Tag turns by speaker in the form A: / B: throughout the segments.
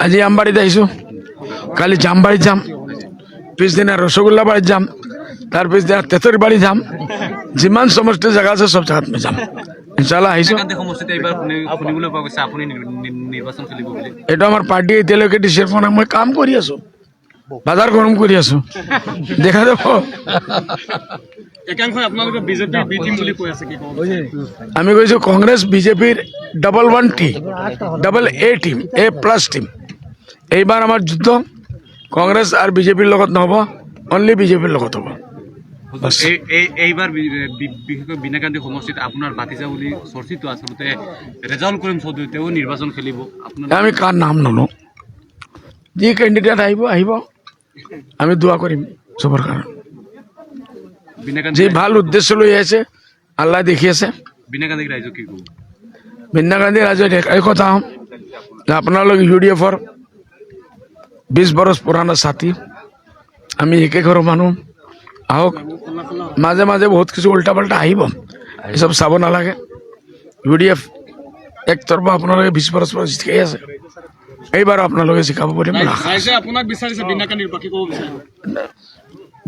A: আজি আমবাড়িতে আইছো, কালি জামবাড়ি যাম, পিছদিনা রসগোল্লা বাড়ি যাম, তার পিছদিনা তেতর বাড়ি যাম, যিমান সমষ্টি জায়গা আছে সব জায়গাত যাম। ইনশাল্লাহ আহিছো। এইটো আমাৰ পাৰ্টি এতিয়ালৈকে দিছে, মই কাম কৰি আছো, বাজাৰ গৰম কৰি আছো, দেখা যাব। আমি কৈছো কংগ্ৰেছ বিজেপিৰ double A team, A+ team. এইবাৰ আমাৰ যুদ্ধ কংগ্ৰেছ আৰু বিজেপিৰ লগত নহব, অনলি বিজেপিৰ লগত হ'ব।
B: এইবাৰ বিশেষকৈ বিনাকান্দি সমষ্টিত আপোনাৰ ভাতিজা বুলি চৰ্চিত, আচলতে ৰেজাউল কৰিম চৌধুৰী তেওঁ নিৰ্বাচন খেলিব।
A: আমি কাৰ নাম নলওঁ, যি কেণ্ডিডেট আহিব, আমি দোৱা কৰিম চবৰ কাৰণে। যি ভাল উদ্দেশ্য লৈ আছে আল্লাহ দেখি আছে।
B: বিনাকান্দি ৰাইজক কি ক'ব?
A: বিনাকান্দি ৰাইজক এই কথা হ'ম যে আপোনালোক UDF-ৰ 20 বৰছ পুৰাণা সাথী, আমি একে ঘৰৰ মানুহ। আহক, মাজে মাজে বহুত কিছু উল্টা পাল্টা আহিব, এইসব চাব নালাগে। UDF একতৰফা আপোনালোকে 20 বৰছ পৰা জিকাই আছে, এইবাৰ আপোনালোকে জিকাব পাৰিম।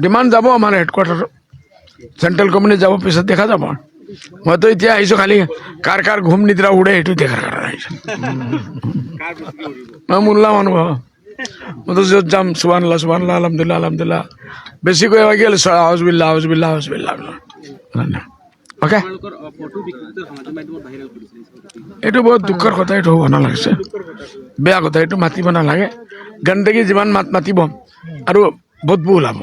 A: ডিমাণ্ড যাব আমাৰ হেডকোৱাৰ্টাৰত, চেণ্ট্ৰেল কমিটি যাব, পিছত দেখা যাব। মইতো এতিয়া আহিছো খালি কাৰ ঘুম নিদ্ৰা উৰে সেইটো দেখাৰ কাৰণে আহিছো। মই মোল্লা মানুহ, মইতো য'ত যাম সুবহানাল্লাহ সুবহানাল্লাহ আলহামদুলিল্লাহ আলহামদুলিল্লাহ, বেছিকৈ গেল আউজুবিল্লাহ আউজুবিল্লাহ আউজুবিল্লাহ। অ'কে, এইটো বহুত দুখৰ কথা, এইটো হ'ব নালাগিছে, বেয়া কথা, এইটো মাতিব নালাগে। গণ্ডগী যিমান মাতিব আৰু বদবু ওলাব।